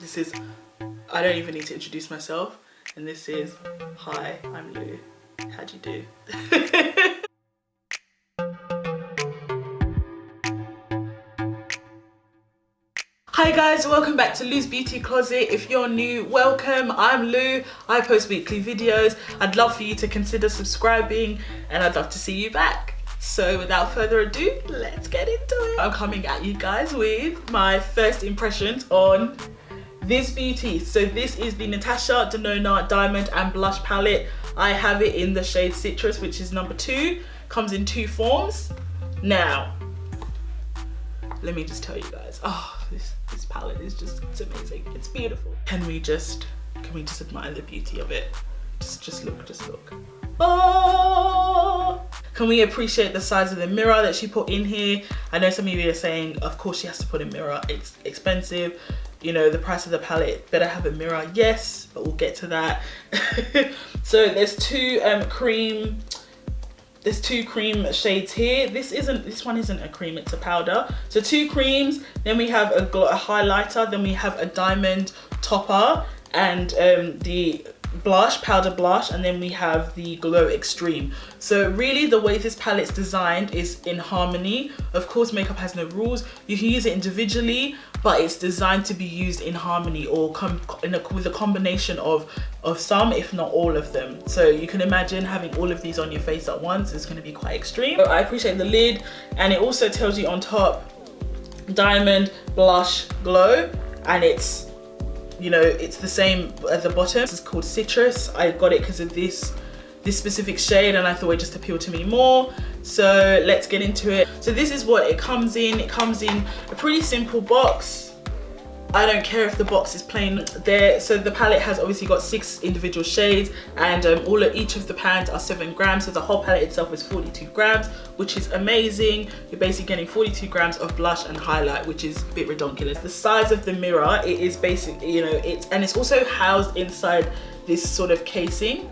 This is, I don't even need to introduce myself. And this is, hi, I'm Lou. How'd you do? Hi guys, welcome back to Lou's Beauty Closet. If you're new, welcome. I'm Lou. I post weekly videos. I'd love for you to consider subscribing and I'd love to see you back. So without further ado, let's get into it. I'm coming at you guys with my first impressions on this beauty. So this is the Natasha Denona Diamond and Blush Palette. I have it in the shade Citrus, which is number 2. Comes in 2 forms. Now, let me just tell you guys, this palette is just, it's amazing. It's beautiful. Can we just admire the beauty of it? Just look. Oh! Can we appreciate the size of the mirror that she put in here? I know some of you are saying, of course she has to put a mirror. It's expensive. You know, the price of the palette, better have a mirror. Yes, but we'll get to that. So there's two cream shades here. This one isn't a cream, it's a powder. So 2 creams, then we have a highlighter, then we have a diamond topper, and the blush, powder blush, and then we have the Glow Extreme. So really the way this palette's designed is in harmony. Of course, makeup has no rules. You can use it individually, but it's designed to be used in harmony or with a combination of some, if not all of them. So you can imagine having all of these on your face at once is going to be quite extreme. So I appreciate the lid, and it also tells you on top, diamond, blush, glow, and it's, you know, it's the same at the bottom. This is called Citrus. I got it because of this specific shade, and I thought it just appealed to me more. So let's get into it. So this is what it comes in. It comes in a pretty simple box. I don't care if the box is plain there. So the palette has obviously got 6 individual shades, and each of the pans are 7 grams. So the whole palette itself is 42 grams, which is amazing. You're basically getting 42 grams of blush and highlight, which is a bit ridiculous. The size of the mirror, it is basically, you know, it's also housed inside this sort of casing.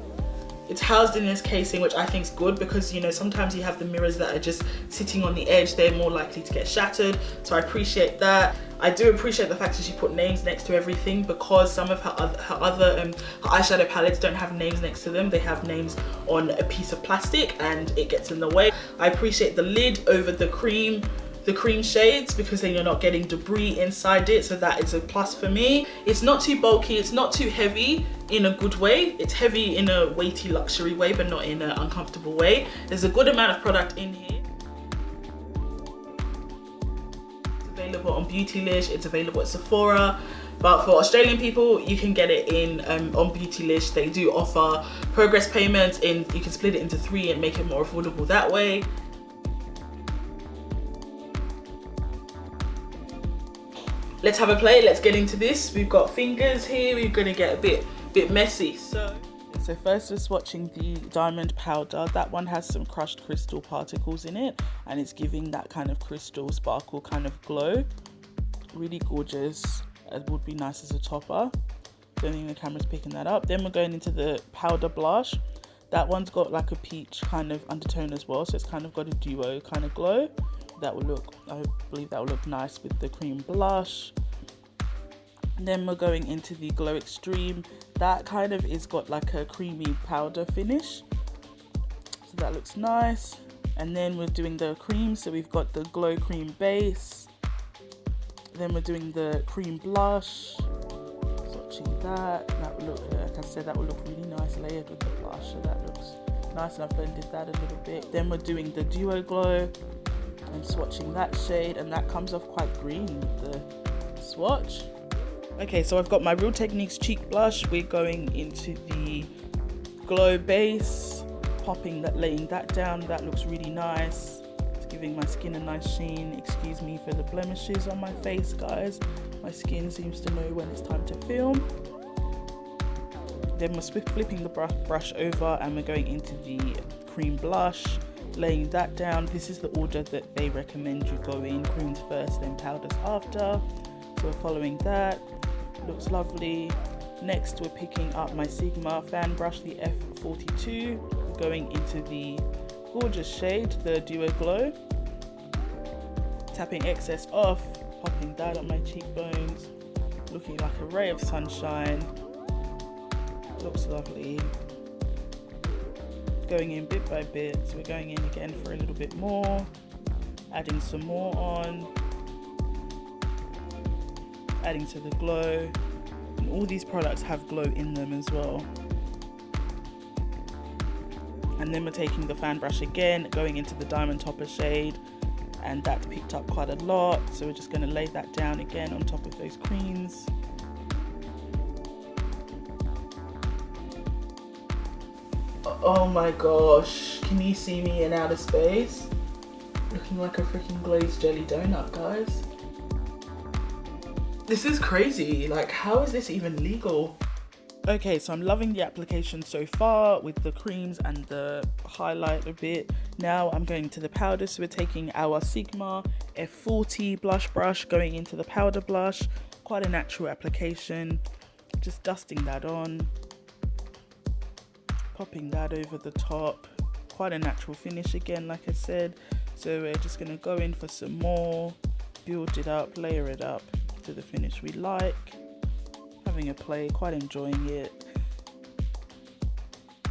It's housed in this casing, which I think is good, because, you know, sometimes you have the mirrors that are just sitting on the edge. They're more likely to get shattered. So I appreciate that. I do appreciate the fact that she put names next to everything, because some of her other eyeshadow palettes don't have names next to them. They have names on a piece of plastic and it gets in the way. I appreciate the lid over the cream shades, because then you're not getting debris inside it, so that is a plus for me. It's not too bulky, it's not too heavy in a good way. It's heavy in a weighty luxury way, but not in an uncomfortable way. There's a good amount of product in here. It's available on Beautylish, it's available at Sephora, but for Australian people, you can get it in on Beautylish. They do offer progress payments, and you can split it into 3 and make it more affordable that way. Let's have a play, let's get into this. We've got fingers here, we're gonna get a bit messy. So first we're swatching the diamond powder. That one has some crushed crystal particles in it, and it's giving that kind of crystal sparkle kind of glow. Really gorgeous. It would be nice as a topper. Don't think the camera's picking that up. Then we're going into the powder blush. That one's got like a peach kind of undertone as well, so it's kind of got a duo kind of glow. That will look, I believe that will look nice with the cream blush. And then we're going into the Glow Extreme. That kind of is got like a creamy powder finish, so that looks nice. And then we're doing the cream, so we've got the Glow Cream base. Then we're doing the cream blush. Swatching that. That will look, like I said, that will look really nice layered with the blush, so that looks nice, and I've blended that a little bit. Then we're doing the Duo Glow. I'm swatching that shade, and that comes off quite green with the swatch. Okay, so I've got my Real Techniques cheek blush. We're going into the Glow base, laying that down. That looks really nice. It's giving my skin a nice sheen. Excuse me for the blemishes on my face, guys. My skin seems to know when it's time to film. Then we're flipping the brush over, and we're going into the cream blush, laying that down. This is the order that they recommend you go in: creams first, then powders after. So we're following that. Looks lovely. Next, we're picking up my Sigma fan brush, the F42, going into the gorgeous shade, the Duo Glow. Tapping excess off, popping that on my cheekbones. Looking like a ray of sunshine. Looks lovely. Going in bit by bit, so we're going in again for a little bit more, adding some more on, adding to the glow, and all these products have glow in them as well. And then we're taking the fan brush again, going into the diamond topper shade, and that's picked up quite a lot, so we're just going to lay that down again on top of those creams. Oh my gosh, can you see me in outer space? Looking like a freaking glazed jelly donut, guys. This is crazy, like how is this even legal? Okay, so I'm loving the application so far with the creams and the highlight a bit. Now I'm going to the powder, so we're taking our Sigma F40 blush brush, going into the powder blush. Quite a natural application, just dusting that on. Popping that over the top, quite a natural finish again, like I said. So we're just going to go in for some more, build it up, layer it up to the finish we like. Having a play, quite enjoying it,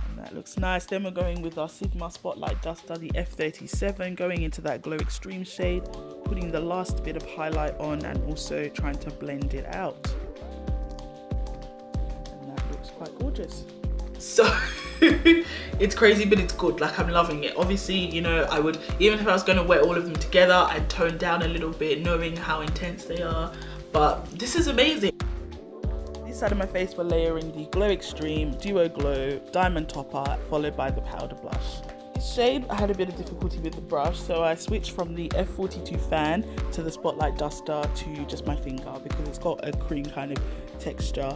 and that looks nice. Then we're going with our Sigma Spotlight Duster, the F37, going into that Glow Extreme shade, putting the last bit of highlight on and also trying to blend it out, and that looks quite gorgeous. So it's crazy, but it's good. Like, I'm loving it. Obviously, you know, I would, even if I was going to wear all of them together, I'd tone down a little bit knowing how intense they are, but this is amazing. This side of my face, we're layering the Glow Extreme Duo Glow Diamond Topper, followed by the powder blush. This shade, I had a bit of difficulty with the brush, so I switched from the F42 fan to the Spotlight Duster to just my finger because it's got a cream kind of texture.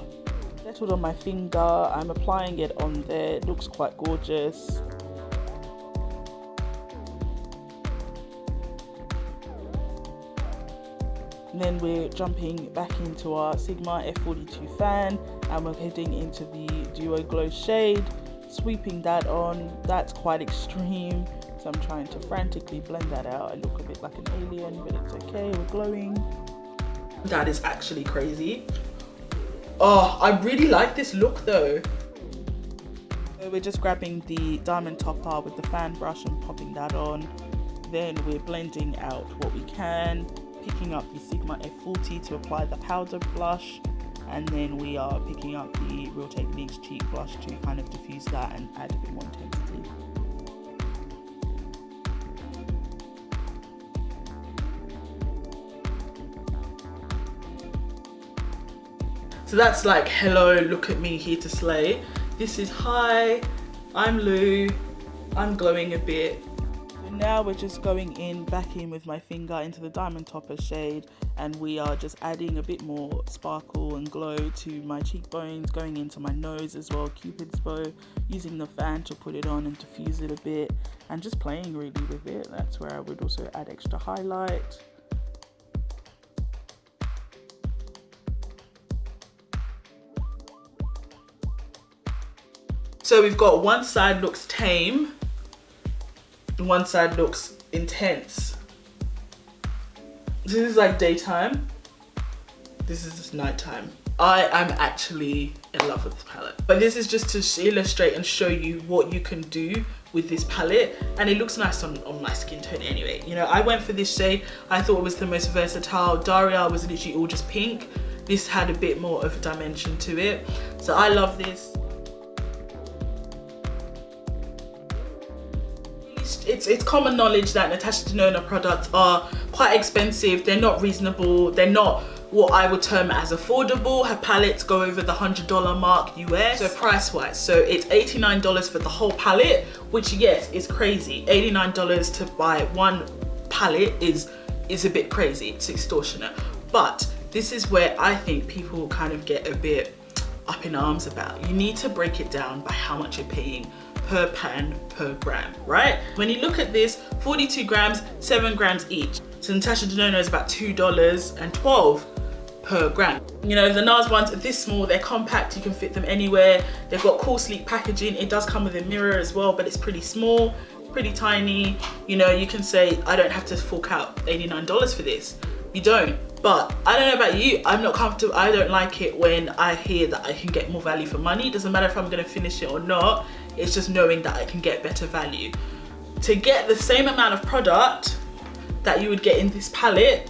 Settled on my finger, I'm applying it on there, it looks quite gorgeous. And then we're jumping back into our Sigma F42 fan and we're heading into the Duo Glow shade, sweeping that on. That's quite extreme, so I'm trying to frantically blend that out. I look a bit like an alien, but it's okay, we're glowing. That is actually crazy. Oh, I really like this look though. So we're just grabbing the diamond topper with the fan brush and popping that on. Then we're blending out what we can, picking up the Sigma F40 to apply the powder blush, and then we are picking up the Real Techniques cheek blush to kind of diffuse that and add a bit more intensity. So that's like, hello, look at me, here to slay. This is hi, I'm Lou, I'm glowing a bit. So now we're just going in, back in with my finger into the diamond topper shade, and we are just adding a bit more sparkle and glow to my cheekbones, going into my nose as well, Cupid's bow, using the fan to put it on and diffuse it a bit, and just playing really with it. That's where I would also add extra highlight. So we've got one side looks tame, one side looks intense. This is like daytime, this is just nighttime. I am actually in love with this palette. But this is just to illustrate and show you what you can do with this palette, and it looks nice on my skin tone anyway. You know, I went for this shade, I thought it was the most versatile. Daria was literally all just pink. This had a bit more of a dimension to it. So I love this. It's common knowledge that Natasha Denona products are quite expensive. They're not reasonable. They're not what I would term as affordable. Her palettes go over the $100 mark US, so price wise. So it's $89 for the whole palette, which yes, is crazy. $89 to buy one palette is a bit crazy. It's extortionate. But this is where I think people kind of get a bit up in arms about. You need to break it down by how much you're paying per pan, per gram, right? When you look at this, 42 grams, 7 grams each. So Natasha Denona is about $2.12 per gram. You know, the NARS ones are this small, they're compact, you can fit them anywhere. They've got cool, sleek packaging. It does come with a mirror as well, but it's pretty small, pretty tiny. You know, you can say, I don't have to fork out $89 for this. You don't. But I don't know about you, I'm not comfortable. I don't like it when I hear that I can get more value for money. It doesn't matter if I'm gonna finish it or not. It's just knowing that I can get better value. To get the same amount of product that you would get in this palette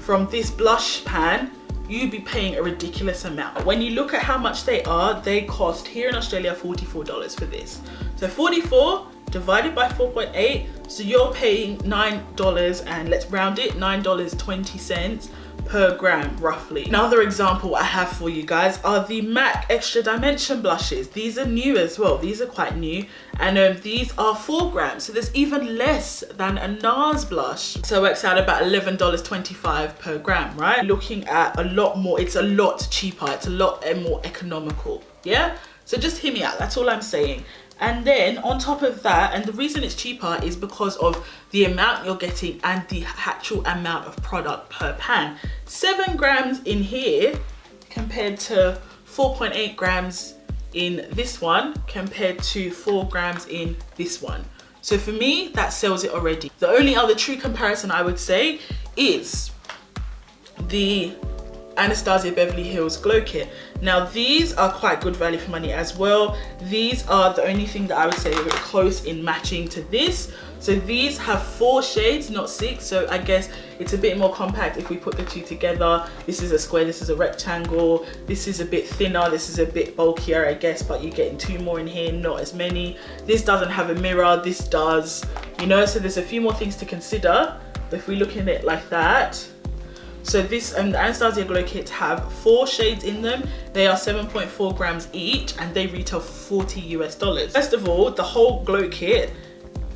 from this blush pan, you'd be paying a ridiculous amount. When you look at how much they are, they cost here in Australia $44 for this. So 44 divided by 4.8, so you're paying $9, and let's round it, $9.20 per gram roughly. Another example I have for you guys are the MAC Extra Dimension blushes. These are new as well. These are quite new, and these are 4 grams, so there's even less than a NARS blush. So it works out about $11.25 per gram, right? Looking at a lot more, it's a lot cheaper, it's a lot more economical, yeah? So just hear me out, that's all I'm saying. And then on top of that, and the reason it's cheaper is because of the amount you're getting and the actual amount of product per pan. 7 grams in here compared to 4.8 grams in this one compared to 4 grams in this one. So for me, that sells it already. The only other true comparison I would say is the Anastasia Beverly Hills Glow Kit. Now these are quite good value for money as well. These are the only thing that I would say are close in matching to this. So these have 4 shades, not 6. So I guess it's a bit more compact if we put the two together. This is a square, this is a rectangle. This is a bit thinner, this is a bit bulkier, I guess, but you're getting 2 more in here, not as many. This doesn't have a mirror, this does, you know, so there's a few more things to consider if we look at it like that. So this the Anastasia Glow Kits have 4 shades in them. They are 7.4 grams each, and they retail for $40 US. First of all, the whole glow kit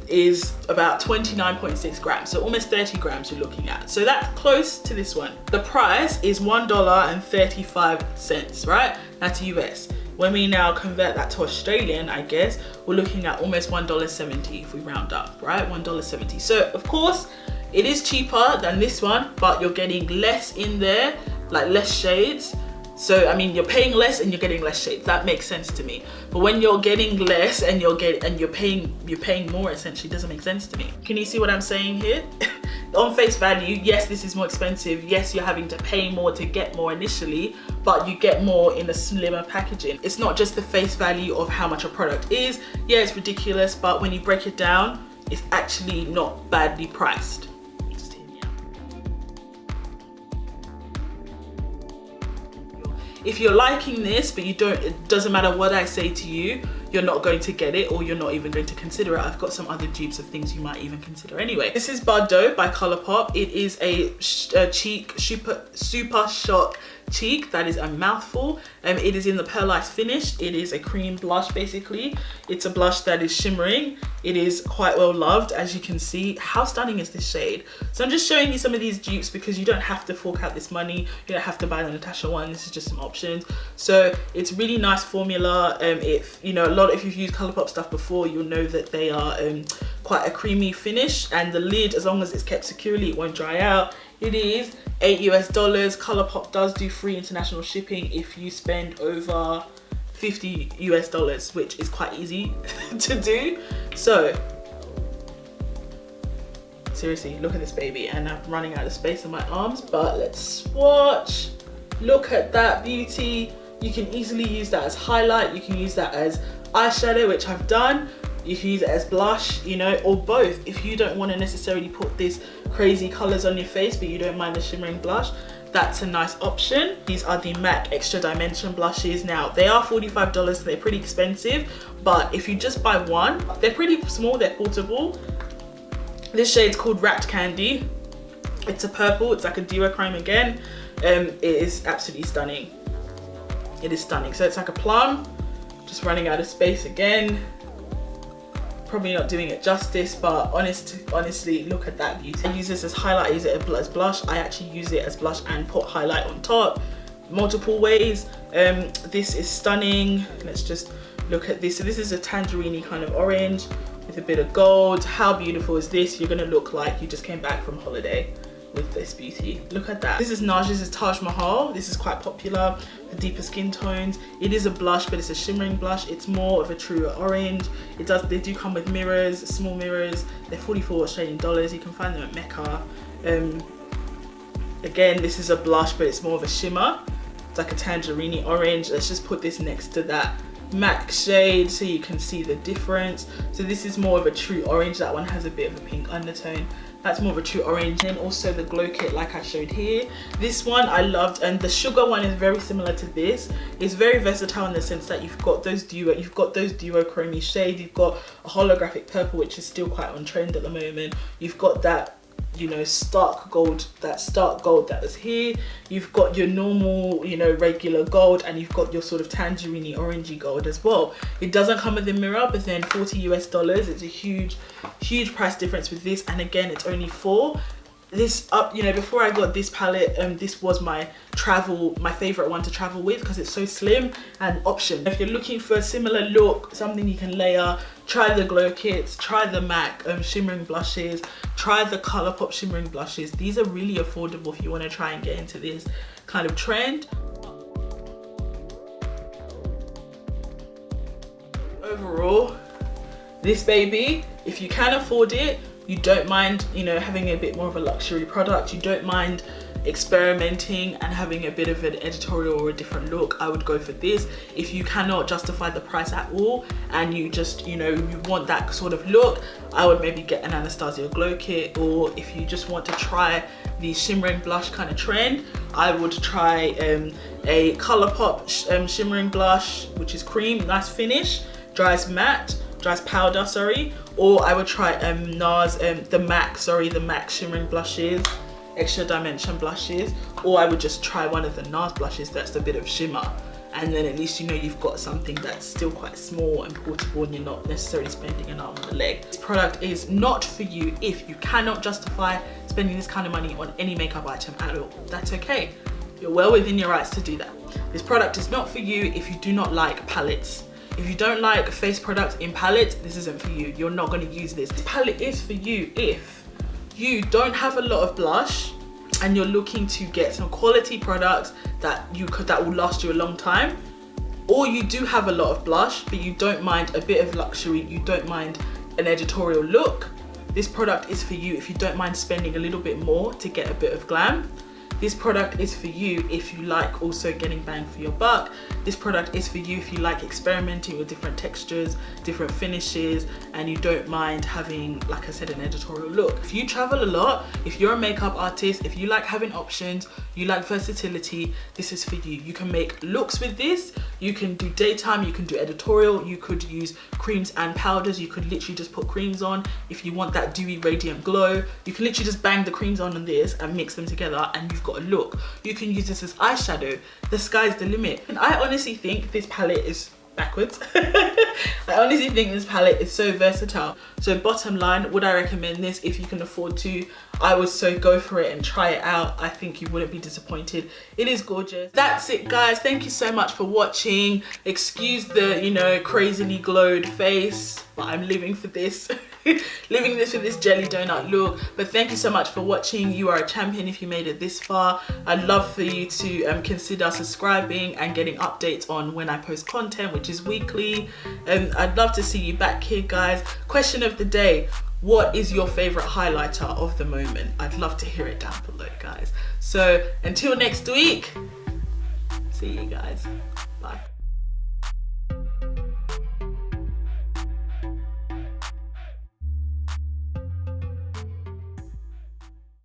is about 29.6 grams, so almost 30 grams you're looking at. So that's close to this one. The price is $1.35, right? That's US. When we now convert that to Australian, I guess, we're looking at almost $1.70 if we round up, right? $1.70. So of course, it is cheaper than this one, but you're getting less in there, like less shades. So I mean, you're paying less and you're getting less shades. That makes sense to me. But when you're getting less and you're paying more, essentially, doesn't make sense to me. Can you see what I'm saying here? On face value, yes, this is more expensive. Yes, you're having to pay more to get more initially, but you get more in a slimmer packaging. It's not just the face value of how much a product is. Yeah, it's ridiculous, but when you break it down, it's actually not badly priced. If you're liking this, but it doesn't matter what I say to you, you're not going to get it, or you're not even going to consider it. I've got some other dupes of things you might even consider anyway. This is Bardot by Colourpop. It is a cheek, super shock cheek that is a mouthful. It is in the Pearl Ice finish. It is a cream blush basically. It's a blush that is shimmering. It is quite well loved, as you can see. How stunning is this shade? So I'm just showing you some of these dupes because you don't have to fork out this money. You don't have to buy the Natasha one. This is just some options. So it's really nice formula. If you know if you've used Colourpop stuff before, you'll know that they are quite a creamy finish, and the lid, as long as it's kept securely, it won't dry out. It is $8 US. Colourpop does do free international shipping if you spend over $50 US, which is quite easy to do. So seriously, look at this baby, and I'm running out of space in my arms, but let's swatch. Look at that beauty. You can easily use that as highlight. You can use that as eyeshadow, which I've done. You can use it as blush, you know, or both. If you don't want to necessarily put these crazy colors on your face, but you don't mind the shimmering blush, that's a nice option. These are the MAC Extra Dimension blushes. Now, they are $45, so they're pretty expensive, but if you just buy one, they're pretty small, they're portable. This shade's called Rat Candy. It's a purple, it's like a duochrome again. It is absolutely stunning. It is stunning. So it's like a plum, just running out of space again. Probably not doing it justice, but honestly, look at that beauty. I use this as highlight, I use it as blush. I actually use it as blush and put highlight on top, multiple ways. This is stunning. Let's just look at this. So this is a tangerine kind of orange with a bit of gold. How beautiful is this? You're gonna look like you just came back from holiday with this beauty. Look at that. This is Naj's Taj Mahal. This is quite popular for deeper skin tones. It is a blush, but it's a shimmering blush. It's more of a truer orange. They do come with mirrors, small mirrors. They're $44 Australian. You can find them at Mecca. Again, this is a blush, but it's more of a shimmer. It's like a tangerine orange. Let's just put this next to that MAC shade so you can see the difference. So this is more of a true orange. That one has a bit of a pink undertone. That's more of a true orange. And also the glow kit like I showed here. This one I loved, and the sugar one is very similar to this. It's very versatile in the sense that you've got those duochrome shades. You've got a holographic purple, which is still quite on trend at the moment. You've got that, you know, stark gold that was here. You've got your normal, you know, regular gold, and you've got your sort of tangerine orangey gold as well. It doesn't come with a mirror, but then $40 US. It's a huge price difference with this, and again, it's only 4. This up, you know, before I got this palette, this was my favorite one to travel with because it's so slim and option. If you're looking for a similar look, something you can layer, try the glow kits, try the MAC shimmering blushes, try the ColourPop shimmering blushes. These are really affordable if you want to try and get into this kind of trend. Overall, this baby, if you can afford it, you don't mind, you know, having a bit more of a luxury product, you don't mind experimenting and having a bit of an editorial or a different look, I would go for this. If you cannot justify the price at all and you just, you know, you want that sort of look, I would maybe get an Anastasia glow kit. Or if you just want to try the shimmering blush kind of trend, I would try a ColourPop shimmering blush, which is cream, nice finish, dries powder, sorry. Or I would try NARS, the MAC shimmering blushes, extra dimension blushes. Or I would just try one of the NARS blushes that's a bit of shimmer, and then at least you know you've got something that's still quite small and portable and you're not necessarily spending an arm and a leg. This product is not for you if you cannot justify spending this kind of money on any makeup item at all. That's okay, you're well within your rights to do that. This product is not for you if you do not like palettes. If you don't like face products in palettes, this isn't for you. You're not going to use this. This palette is for you if you don't have a lot of blush and you're looking to get some quality products that will last you a long time, or you do have a lot of blush but you don't mind a bit of luxury, you don't mind an editorial look. This product is for you if you don't mind spending a little bit more to get a bit of glam. This product is for you if you like also getting bang for your buck. This product is for you if you like experimenting with different textures, different finishes, and you don't mind having, like I said, an editorial look. If you travel a lot, if you're a makeup artist, if you like having options, you like versatility, this is for you. You can make looks with this. You can do daytime, you can do editorial, you could use creams and powders. You could literally just put creams on. If you want that dewy radiant glow, you can literally just bang the creams on this and mix them together and you've got a look. You can use this as eyeshadow. The sky's the limit. And I honestly think this palette is backwards. I honestly think this palette is so versatile. So bottom line, would I recommend this? If you can afford to, I would so go for it and try it out. I think you wouldn't be disappointed. It is gorgeous. That's it, guys. Thank you so much for watching. Excuse the, you know, crazily glowed face, but I'm living for this. Living this with this jelly donut look. But thank you so much for watching. You are a champion if you made it this far. I'd love for you to consider subscribing and getting updates on when I post content, which is weekly. I'd love to see you back here, guys. Question of the day: what is your favorite highlighter of the moment? I'd love to hear it down below, guys. So until next week, see you guys.